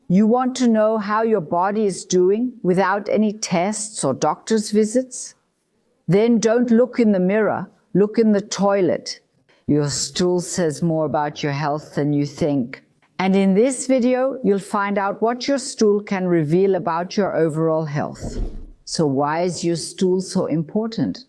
You want to know how your body is doing without any tests or doctor's visits? Then don't look in the mirror, look in the toilet. Your stool says more about your health than you think. And in this video, you'll find out what your stool can reveal about your overall health. So why is your stool so important?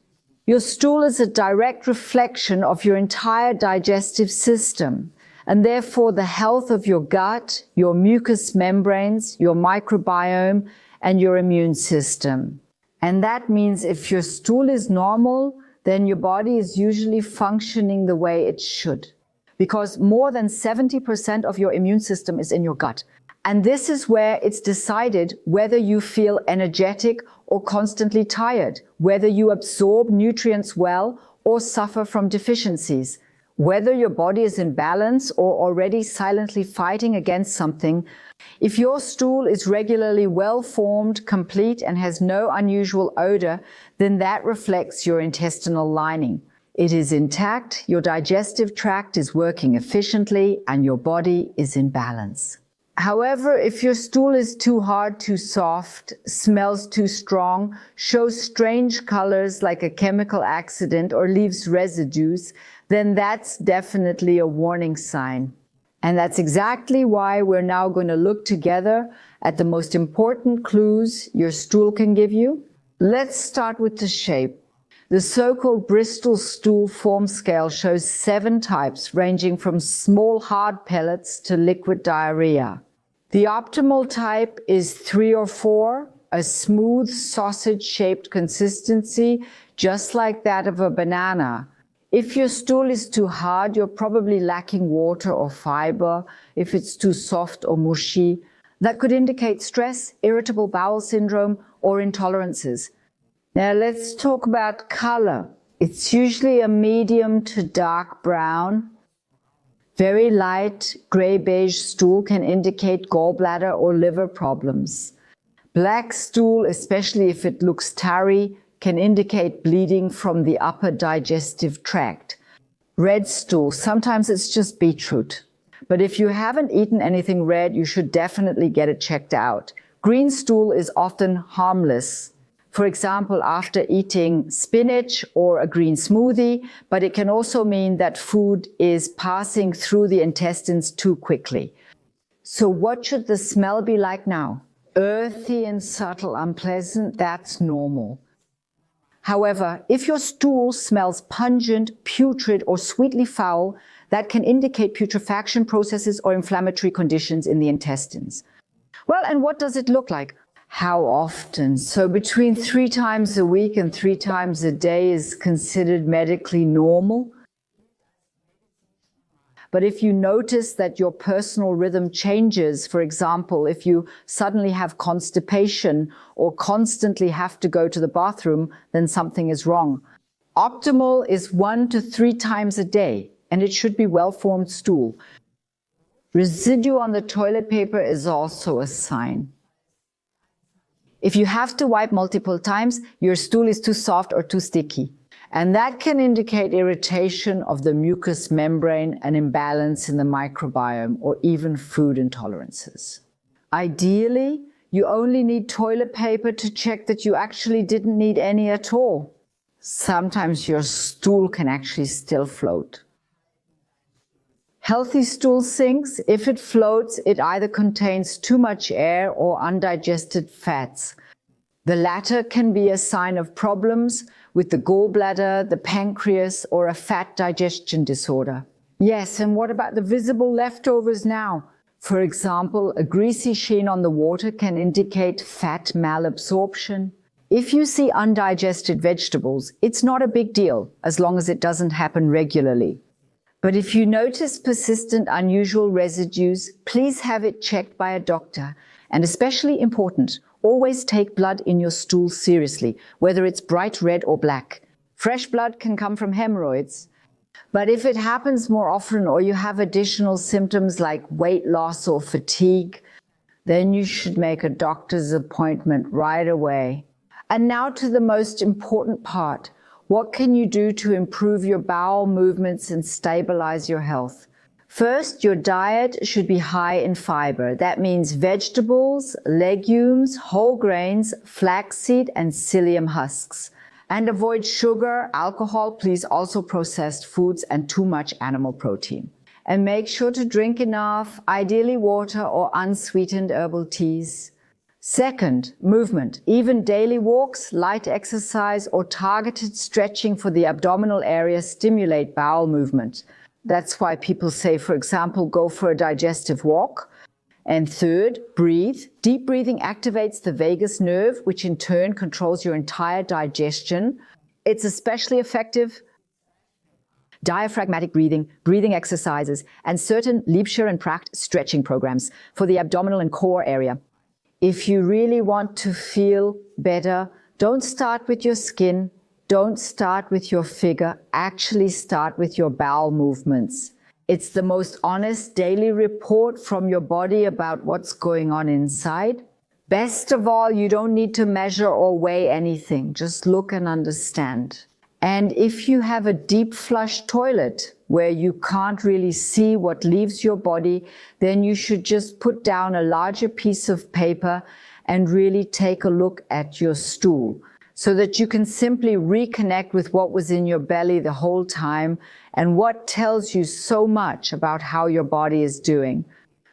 Your stool is a direct reflection of your entire digestive system, and therefore the health of your gut, your mucous membranes, your microbiome, and your immune system. And that means if your stool is normal, then your body is usually functioning the way it should. Because more than 70% of your immune system is in your gut. And this is where it's decided whether you feel energetic or constantly tired, whether you absorb nutrients well or suffer from deficiencies, whether your body is in balance or already silently fighting against something. If your stool is regularly well-formed, complete, and has no unusual odor, then that reflects your intestinal lining. It is intact, your digestive tract is working efficiently, and your body is in balance. However, if your stool is too hard, too soft, smells too strong, shows strange colors like a chemical accident, or leaves residues, then that's definitely a warning sign. And that's exactly why we're now going to look together at the most important clues your stool can give you. Let's start with the shape. The so-called Bristol stool form scale shows 7 types, ranging from small hard pellets to liquid diarrhea. The optimal type is 3 or 4, a smooth sausage-shaped consistency, just like that of a banana. If your stool is too hard, you're probably lacking water or fiber. If it's too soft or mushy, that could indicate stress, irritable bowel syndrome, or intolerances. Now let's talk about color. It's usually a medium to dark brown. Very light gray-beige stool can indicate gallbladder or liver problems. Black stool, especially if it looks tarry, can indicate bleeding from the upper digestive tract. Red stool, sometimes it's just beetroot. But if you haven't eaten anything red, you should definitely get it checked out. Green stool is often harmless. For example, after eating spinach or a green smoothie, but it can also mean that food is passing through the intestines too quickly. So what should the smell be like now? Earthy and subtle, unpleasant, that's normal. However, if your stool smells pungent, putrid, or sweetly foul, that can indicate putrefaction processes or inflammatory conditions in the intestines. Well, and what does it look like? How often? So between 3 times a week and 3 times a day is considered medically normal. But if you notice that your personal rhythm changes, for example, if you suddenly have constipation or constantly have to go to the bathroom, then something is wrong. Optimal is 1 to 3 times a day, and it should be well-formed stool. Residue on the toilet paper is also a sign. If you have to wipe multiple times, your stool is too soft or too sticky. And that can indicate irritation of the mucous membrane, an imbalance in the microbiome, or even food intolerances. Ideally, you only need toilet paper to check that you actually didn't need any at all. Sometimes your stool can actually still float. Healthy stool sinks, if it floats, it either contains too much air or undigested fats. The latter can be a sign of problems with the gallbladder, the pancreas, or a fat digestion disorder. Yes, and what about the visible leftovers now? For example, a greasy sheen on the water can indicate fat malabsorption. If you see undigested vegetables, it's not a big deal as long as it doesn't happen regularly. But if you notice persistent unusual residues, please have it checked by a doctor. And especially important, always take blood in your stool seriously, whether it's bright red or black. Fresh blood can come from hemorrhoids. But if it happens more often or you have additional symptoms like weight loss or fatigue, then you should make a doctor's appointment right away. And now to the most important part. What can you do to improve your bowel movements and stabilize your health? First, your diet should be high in fiber. That means vegetables, legumes, whole grains, flaxseed, and psyllium husks. And avoid sugar, alcohol, please also processed foods, and too much animal protein. And make sure to drink enough, ideally water or unsweetened herbal teas. Second, movement. Even daily walks, light exercise, or targeted stretching for the abdominal area stimulate bowel movement. That's why people say, for example, go for a digestive walk. And third, breathe. Deep breathing activates the vagus nerve, which in turn controls your entire digestion. It's especially effective. Diaphragmatic breathing, breathing exercises, and certain Liebscher and Pracht stretching programs for the abdominal and core area. If you really want to feel better, don't start with your skin. Don't start with your figure, actually start with your bowel movements. It's the most honest daily report from your body about what's going on inside. Best of all, you don't need to measure or weigh anything, just look and understand. And if you have a deep flush toilet where you can't really see what leaves your body, then you should just put down a larger piece of paper and really take a look at your stool, so that you can simply reconnect with what was in your belly the whole time and what tells you so much about how your body is doing.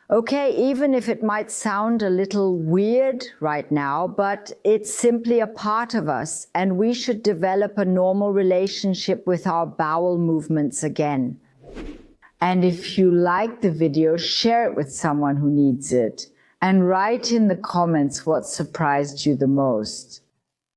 Okay, even if it might sound a little weird right now, but it's simply a part of us, and we should develop a normal relationship with our bowel movements again. And if you like the video, share it with someone who needs it, and write in the comments what surprised you the most.